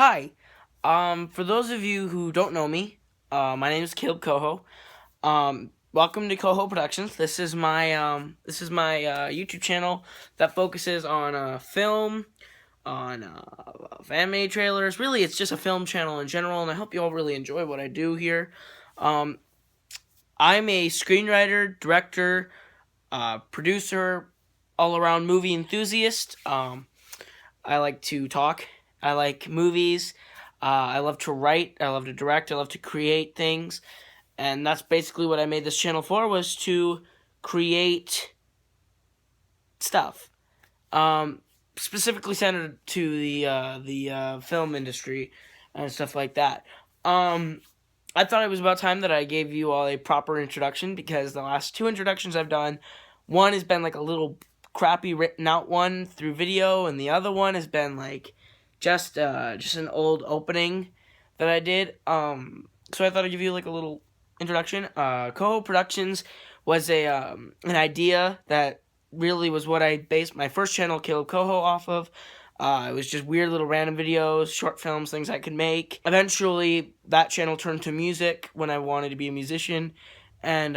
Hi. For those of you who don't know me, my name is Koho. Welcome to Koho Productions. This is my YouTube channel that focuses on film, on anime trailers. Really, it's just a film channel in general, and I hope you all really enjoy what I do here. Um, I'm a screenwriter, director, producer, all around movie enthusiast. I like to talk. I like movies. I love to write. I love to direct. I love to create things, and that's basically what I made this channel for, was to create stuff, specifically centered to the film industry and stuff like that. I thought it was about time that I gave you all a proper introduction, because the last two introductions I've done, one has been like a little crappy written out one through video, and the other one has been like just an old opening that I did. So I thought I'd give you like a little introduction. Koho Productions was an idea that really was what I based my first channel, Kill Koho, off of. It was just weird little random videos, short films, things I could make. Eventually, that channel turned to music when I wanted to be a musician, and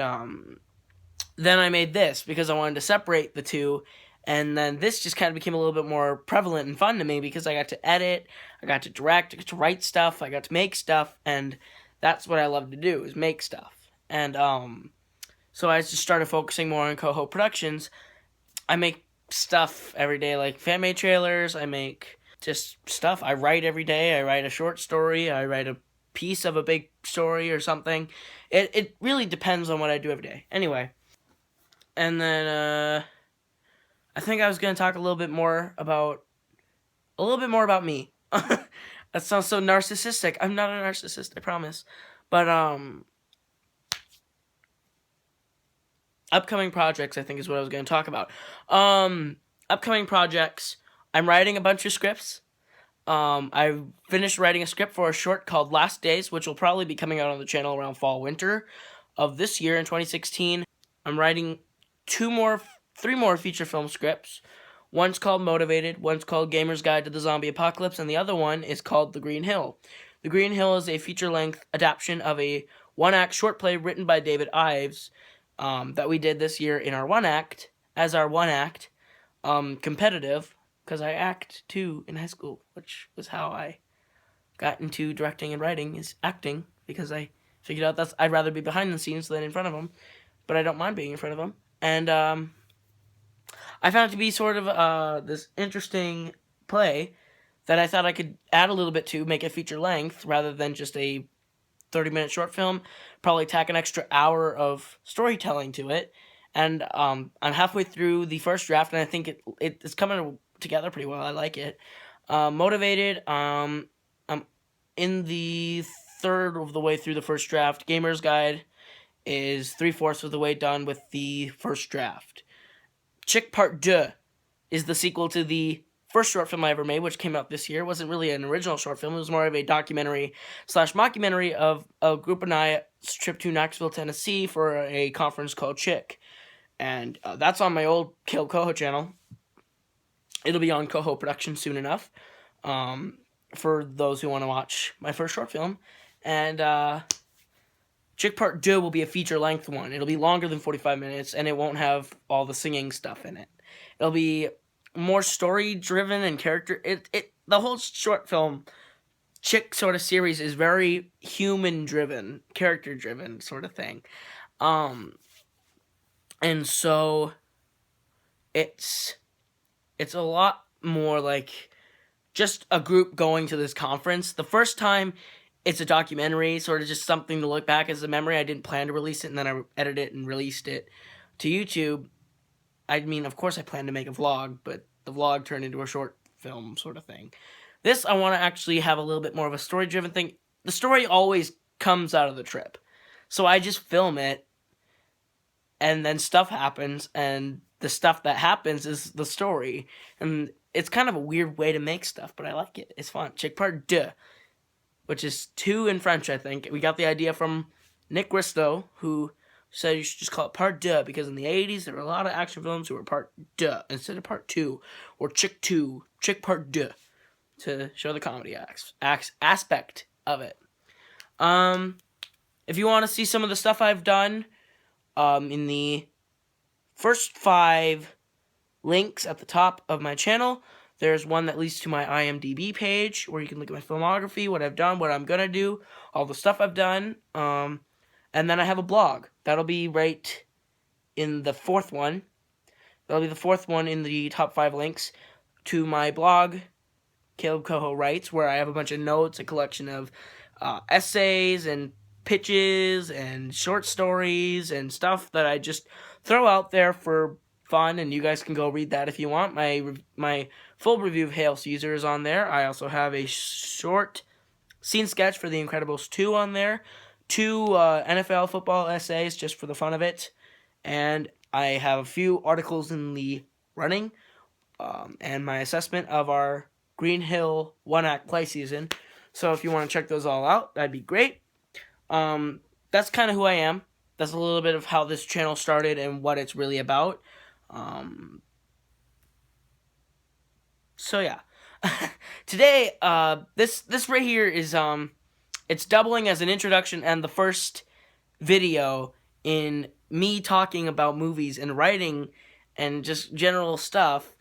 then I made this because I wanted to separate the two, and then this just kind of became a little bit more prevalent and fun to me because I got to edit, I got to direct, I got to write stuff, I got to make stuff, and that's what I love to do, is make stuff. And so I just started focusing more on Koho Productions. I make stuff every day, like fan-made trailers. I make just stuff. I write every day. I write a short story. I write a piece of a big story or something. It really depends on what I do every day. Anyway, and then I think I was gonna talk a little bit more about me. That sounds so narcissistic. I'm not a narcissist, I promise. But upcoming projects, I think, is what I was going to talk about. Upcoming projects. I'm writing a bunch of scripts. I finished writing a script for a short called Last Days, which will probably be coming out on the channel around fall-winter of this year in 2016. I'm writing three more feature film scripts. One's called Motivated, one's called Gamer's Guide to the Zombie Apocalypse, and the other one is called The Green Hill. The Green Hill is a feature-length adaptation of a one-act short play written by David Ives, that we did this year in our one act, competitive, because I act too in high school, which was how I got into directing and writing, is acting, because I figured out I'd rather be behind the scenes than in front of them, but I don't mind being in front of them. And I found it to be sort of this interesting play that I thought I could add a little bit to, make it feature length rather than just a 30-minute short film, probably tack an extra hour of storytelling to it. And I'm halfway through the first draft, and I think it's coming together pretty well. I like it. Motivated, I'm in the third of the way through the first draft. Gamer's Guide is 3/4 of the way done with the first draft. Chick Part 2 is the sequel to the first short film I ever made, which came out this year. It wasn't really an original short film. It was more of a documentary/mockumentary of a group and I's trip to Knoxville, Tennessee for a conference called Chick. And that's on my old Kill Koho channel. It'll be on Koho Productions soon enough, for those who want to watch my first short film. And Chick Part 2 will be a feature-length one. It'll be longer than 45 minutes, and it won't have all the singing stuff in it. It'll be more story-driven and character... The whole short film Chick sort of series is very human-driven, character-driven sort of thing. And so it's a lot more like just a group going to this conference. The first time, it's a documentary, sort of just something to look back as a memory. I didn't plan to release it, and then I edited it and released it to YouTube. I mean, of course I planned to make a vlog, but the vlog turned into a short film sort of thing. This, I want to actually have a little bit more of a story-driven thing. The story always comes out of the trip. So I just film it, and then stuff happens, and the stuff that happens is the story. And it's kind of a weird way to make stuff, but I like it. It's fun. Chick Part 2, which is 2 in French, I think. We got the idea from Nick Risto, who said you should just call it Part 2, because in the 80s, there were a lot of action films who were Part 2 instead of Part 2, or Chick 2, Chick Part 2. to show the comedy aspect of it. If you want to see some of the stuff I've done, in the first 5 links at the top of my channel, there's one that leads to my IMDb page where you can look at my filmography, what I've done, what I'm gonna do, all the stuff I've done. And then I have a blog. That'll be right in the 4th one. That'll be the 4th one in the top 5 links to my blog, Caleb Koho Writes, where I have a bunch of notes, a collection of essays and pitches and short stories and stuff that I just throw out there for fun, and you guys can go read that if you want. My full review of Hail Caesar is on there. I also have a short scene sketch for The Incredibles 2 on there, 2 NFL football essays just for the fun of it, and I have a few articles in the running, and my assessment of our Green Hill one-act play season. So if you want to check those all out, that'd be great. That's kind of who I am. That's a little bit of how this channel started and what it's really about. So yeah. Today, this right here is, it's doubling as an introduction and the first video in me talking about movies and writing and just general stuff,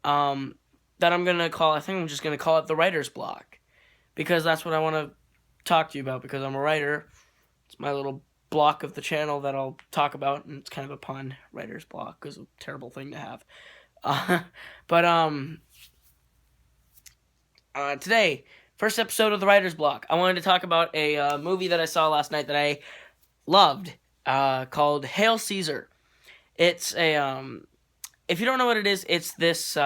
that I'm gonna call, I think I'm just gonna call it the writer's block, because that's what I want to talk to you about, because I'm a writer. It's my little block of the channel that I'll talk about, and it's kind of a pun, writer's block, because it's a terrible thing to have. Today, first episode of the writer's block, I wanted to talk about a movie that I saw last night that I loved, called Hail Caesar. It's a, if you don't know what it is, it's this,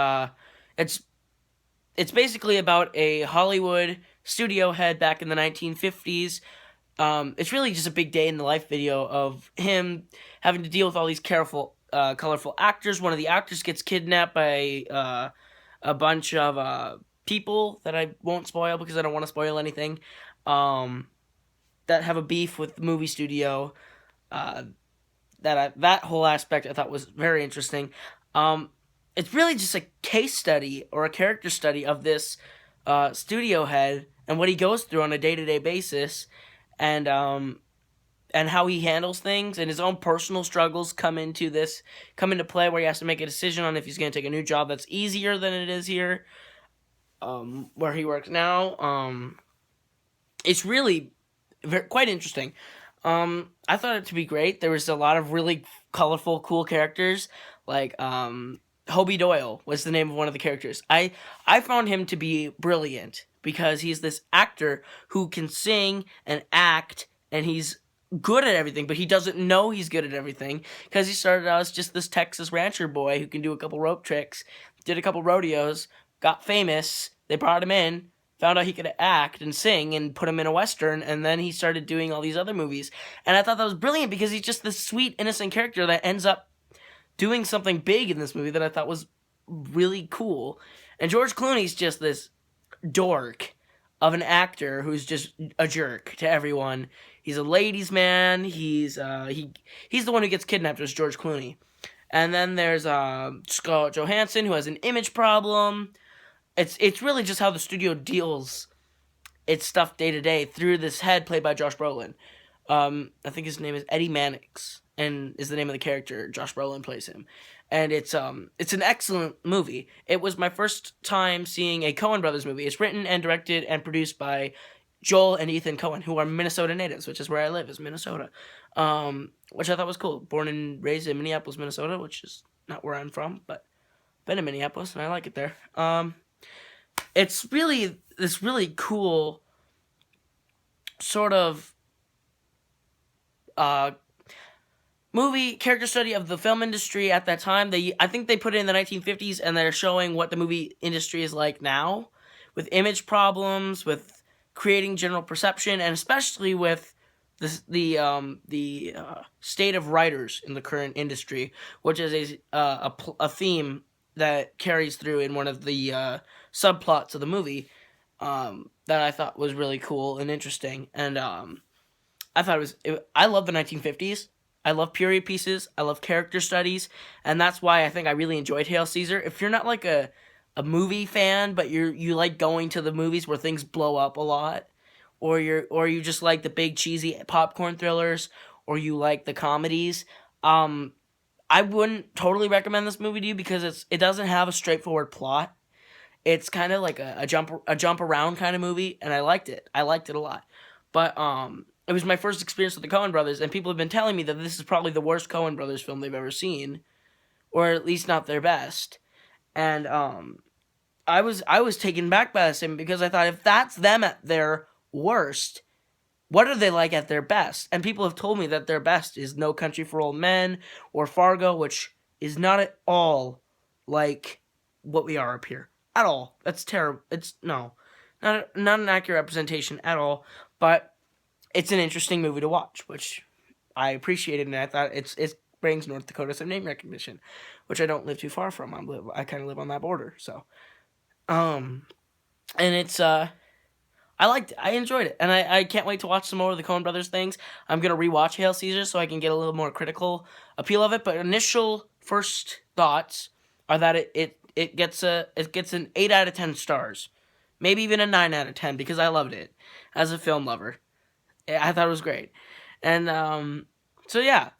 it's basically about a Hollywood studio head back in the 1950s. It's really just a big day in the life video of him having to deal with all these colorful actors. One of the actors gets kidnapped by a bunch of people that I won't spoil because I don't want to spoil anything, that have a beef with the movie studio. That whole aspect I thought was very interesting. It's really just a case study or a character study of this studio head and what he goes through on a day-to-day basis, and how he handles things, and his own personal struggles come into play, where he has to make a decision on if he's going to take a new job that's easier than it is here, where he works now. It's really quite interesting. I thought it to be great. There was a lot of really colorful, cool characters, like Hobie Doyle was the name of one of the characters. I found him to be brilliant because he's this actor who can sing and act, and he's good at everything, but he doesn't know he's good at everything because he started out as just this Texas rancher boy who can do a couple rope tricks, did a couple rodeos, got famous, they brought him in, found out he could act and sing, and put him in a Western, and then he started doing all these other movies. And I thought that was brilliant because he's just this sweet, innocent character that ends up doing something big in this movie that I thought was really cool. And George Clooney's just this dork of an actor who's just a jerk to everyone. He's a ladies' man. He's the one who gets kidnapped, as George Clooney. And then there's Scarlett Johansson, who has an image problem. It's really just how the studio deals its stuff day to day through this head played by Josh Brolin. I think his name is Eddie Mannix, and is the name of the character. Josh Brolin plays him, and it's an excellent movie. It was my first time seeing a Coen Brothers movie. It's written and directed and produced by Joel and Ethan Coen, who are Minnesota natives, which is where I live, is Minnesota, which I thought was cool. Born and raised in Minneapolis, Minnesota, which is not where I'm from, but been in Minneapolis, and I like it there. It's really this really cool sort of movie character study of the film industry at that time. I think they put it in the 1950s, and they're showing what the movie industry is like now, with image problems, with creating general perception, and especially with the state of writers in the current industry, which is a theme that carries through in one of the subplots of the movie, that I thought was really cool and interesting. And I thought I love the 1950s. I love period pieces. I love character studies, and that's why I think I really enjoyed Hail Caesar. If you're not like a a movie fan, but you like going to the movies where things blow up a lot, or you just like the big cheesy popcorn thrillers, or you like the comedies. I wouldn't totally recommend this movie to you because it doesn't have a straightforward plot. It's kind of like a jump around kind of movie, and I liked it. I liked it a lot. But it was my first experience with the Coen brothers, and people have been telling me that this is probably the worst Coen brothers film they've ever seen, or at least not their best. And I was taken back by this because I thought, if that's them at their worst, what are they like at their best? And people have told me that their best is No Country for Old Men or Fargo, which is not at all like what we are up here. At all. That's terrible. It's no, not an accurate representation at all. But it's an interesting movie to watch, which I appreciated, and I thought it brings North Dakota some name recognition, which I don't live too far from. I kind of live on that border, so and it's I liked it. I enjoyed it. And I can't wait to watch some more of the Coen Brothers things. I'm going to rewatch Hail Caesar so I can get a little more critical appeal of it. But initial first thoughts are that it gets an 8 out of 10 stars. Maybe even a 9 out of 10 because I loved it as a film lover. I thought it was great. And so yeah.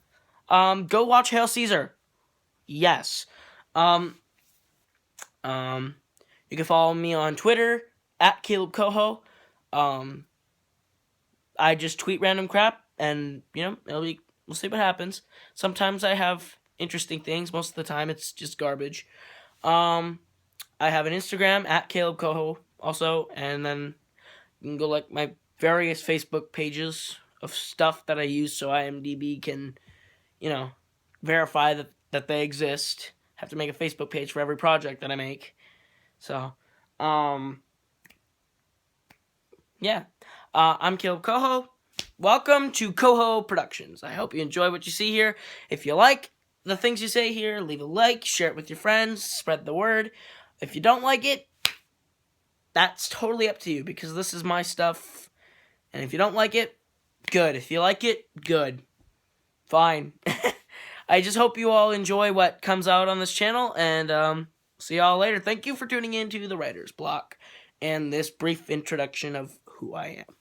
Go watch Hail Caesar. Yes. You can follow me on Twitter at Caleb Koho. I just tweet random crap, and we'll see what happens. Sometimes I have interesting things. Most of the time, it's just garbage. I have an Instagram at Caleb Koho also, and then you can go like my various Facebook pages of stuff that I use, so IMDb can, verify that they exist. Have to make a Facebook page for every project that I make. So, yeah. I'm Caleb Koho. Welcome to Koho Productions. I hope you enjoy what you see here. If you like the things you say here, leave a like, share it with your friends, spread the word. If you don't like it, that's totally up to you, because this is my stuff. And if you don't like it, good. If you like it, good. Fine. I just hope you all enjoy what comes out on this channel, and see y'all later. Thank you for tuning in to The Writer's Block and this brief introduction of who I am.